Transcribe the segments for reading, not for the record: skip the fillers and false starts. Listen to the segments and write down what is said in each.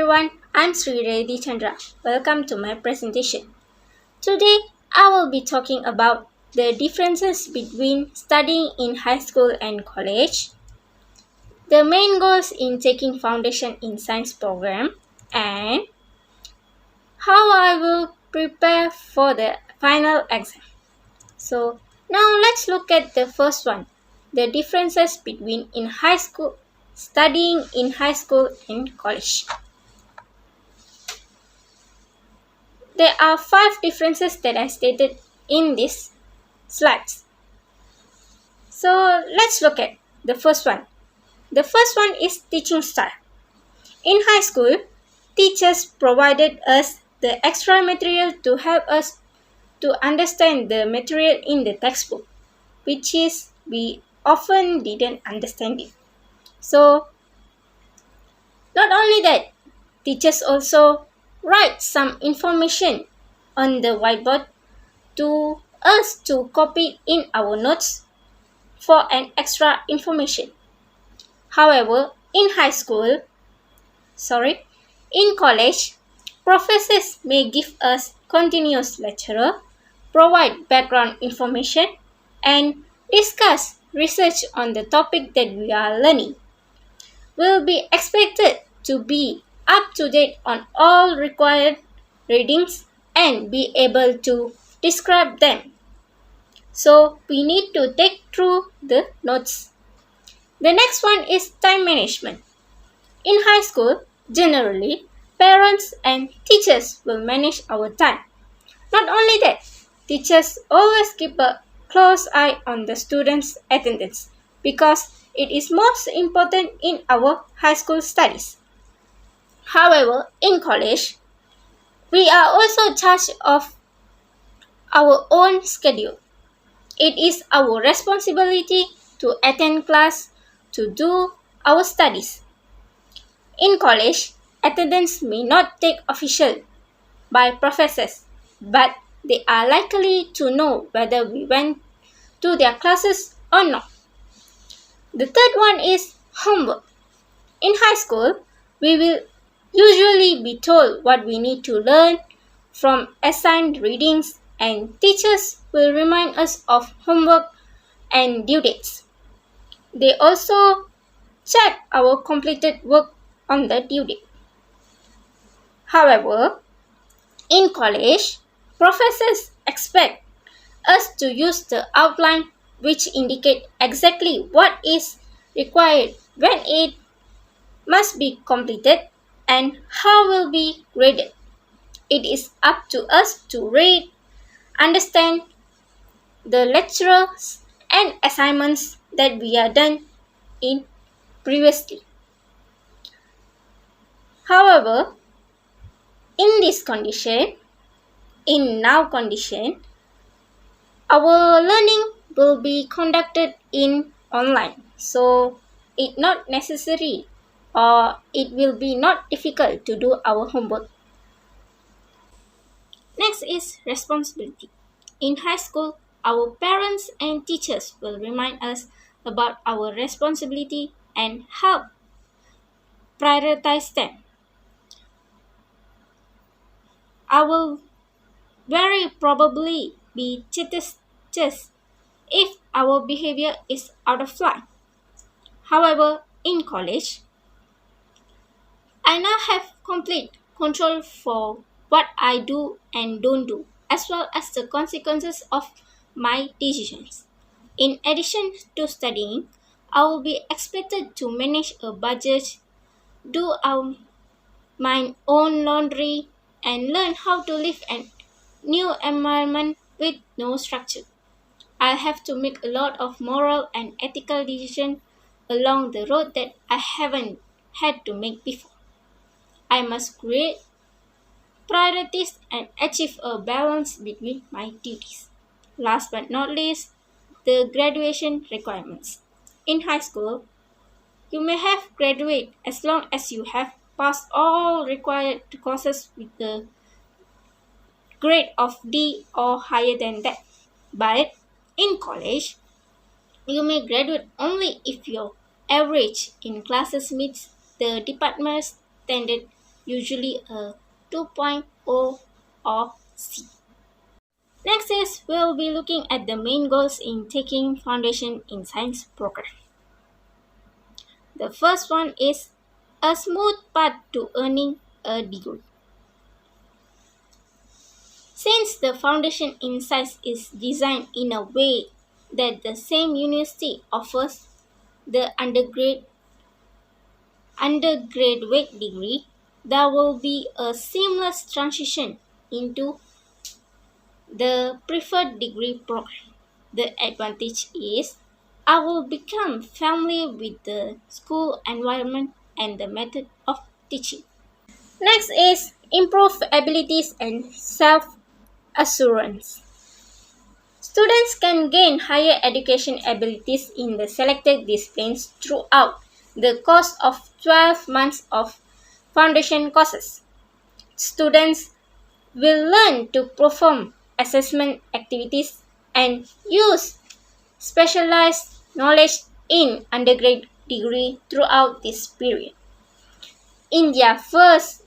everyone, I'm Sri Reddy Chandra. Welcome to my presentation. Today, I will be talking about the differences between studying in high school and college, the main goals in taking foundation in science program, and how I will prepare for the final exam. So, now let's look at the first one, the differences between studying in high school and college. There are 5 differences that I stated in these slides. So let's look at the first one. The first one is teaching style. In high school, teachers provided us the extra material to help us to understand the material in the textbook, which is we often didn't understand it. So not only that, teachers also write some information on the whiteboard to us to copy in our notes for an extra information. However, in college, professors may give us continuous lecture, provide background information, and discuss research on the topic that we are learning. We'll be expected to be up to date on all required readings and be able to describe them. So we need to take through the notes. The next one is time management. In high school, generally, parents and teachers will manage our time. Not only that, teachers always keep a close eye on the students' attendance because it is most important in our high school studies. However, in college, we are also charged of our own schedule. It is our responsibility to attend class, to do our studies. In college, attendance may not take official by professors, but they are likely to know whether we went to their classes or not. The third one is homework. In high school, we will usually be told what we need to learn from assigned readings, and teachers will remind us of homework and due dates. They also check our completed work on the due date. However, in college, professors expect us to use the outline which indicate exactly what is required, when it must be completed, and how will be graded. It is up to us to read, understand the lectures and assignments that we are done in previously. However, in this condition, in now condition, our learning will be conducted in online. So it not necessary or it will be not difficult to do our homework. Next is responsibility. In high school, our parents and teachers will remind us about our responsibility and help prioritize them. I will very probably be chastised if our behavior is out of line. However, in college, I now have complete control for what I do and don't do, as well as the consequences of my decisions. In addition to studying, I will be expected to manage a budget, do my own laundry, and learn how to live in a new environment with no structure. I have to make a lot of moral and ethical decisions along the road that I haven't had to make before. I must create priorities and achieve a balance between my duties. Last but not least, the graduation requirements. In high school, you may have graduated as long as you have passed all required courses with the grade of D or higher than that. But in college, you may graduate only if your average in classes meets the department's standard usually a 2.0 or C. Next is we'll be looking at the main goals in taking Foundation in Science program. The first one is a smooth path to earning a degree. Since the Foundation in Science is designed in a way that the same university offers the undergraduate degree, there will be a seamless transition into the preferred degree program. The advantage is I will become familiar with the school environment and the method of teaching. Next is improve abilities and self assurance. Students can gain higher education abilities in the selected disciplines throughout the course of 12 months of foundation courses. Students will learn to perform assessment activities and use specialized knowledge in undergraduate degree throughout this period. In their first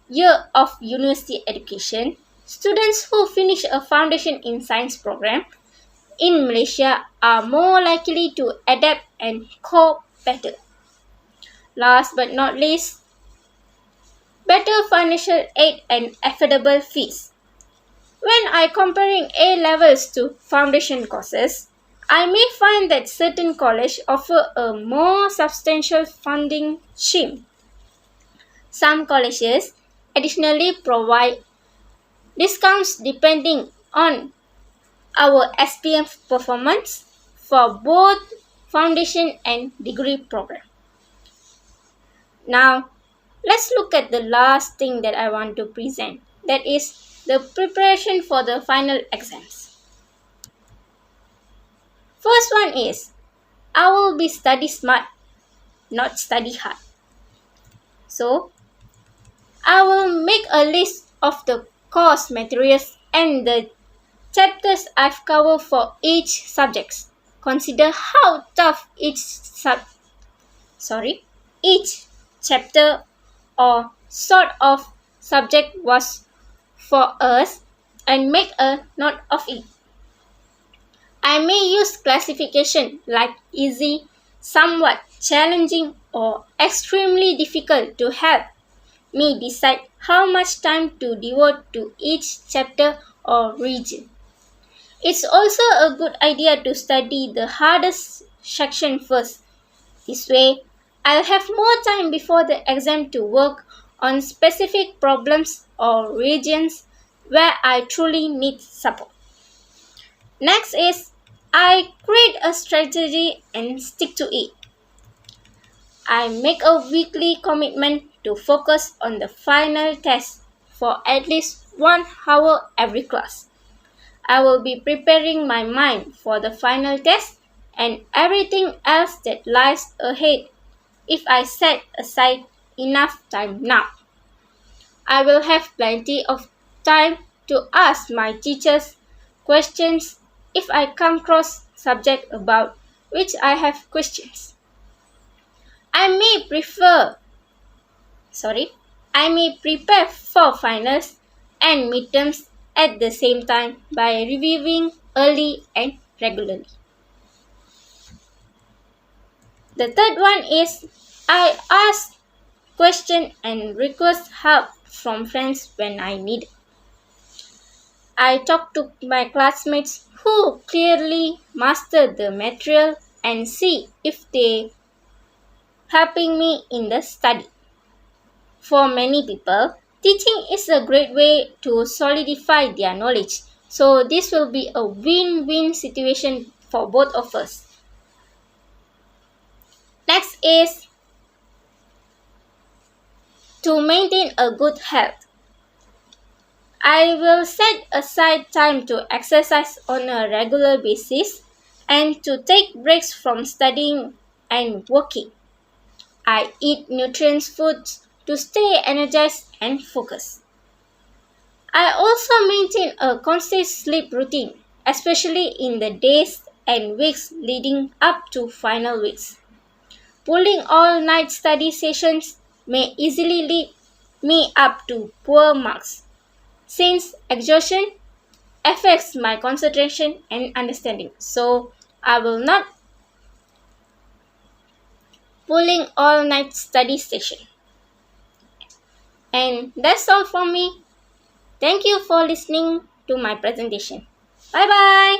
year of university education, students who finish a Foundation in Science program in Malaysia are more likely to adapt and cope better. Last but not least, better financial aid and affordable fees. When I comparing A levels to foundation courses, I may find that certain colleges offer a more substantial funding stream. Some colleges additionally provide discounts depending on our SPM performance for both foundation and degree program. Now, let's look at the last thing that I want to present, that is the preparation for the final exams. First one is I will be study smart, not study hard. So, I will make a list of the course materials and the chapters I've covered for each subject. Consider how tough each chapter or sort of subject was for us and make a note of it. I may use classification like easy, somewhat challenging, or extremely difficult to help me decide how much time to devote to each chapter or region. It's also a good idea to study the hardest section first. This way, I'll have more time before the exam to work on specific problems or regions where I truly need support. Next is I create a strategy and stick to it. I make a weekly commitment to focus on the final test for at least 1 hour every class. I will be preparing my mind for the final test and everything else that lies ahead if I set aside enough time now. I will have plenty of time to ask my teachers questions if I come across subject about which I have questions. I may prepare for finals and midterms at the same time by reviewing early and regularly. The third one is I ask questions and request help from friends when I need. I talk to my classmates who clearly master the material and see if they helping me in the study. For many people, teaching is a great way to solidify their knowledge. So this will be a win-win situation for both of us. Next is to maintain a good health. I will set aside time to exercise on a regular basis and to take breaks from studying and working. I eat nutritious foods to stay energized and focused. I also maintain a constant sleep routine, especially in the days and weeks leading up to final weeks. Pulling all-night study sessions may easily lead me up to poor marks, since exhaustion affects my concentration and understanding. So I will not pulling all night study session. And that's all from me. Thank you for listening to my presentation. Bye bye.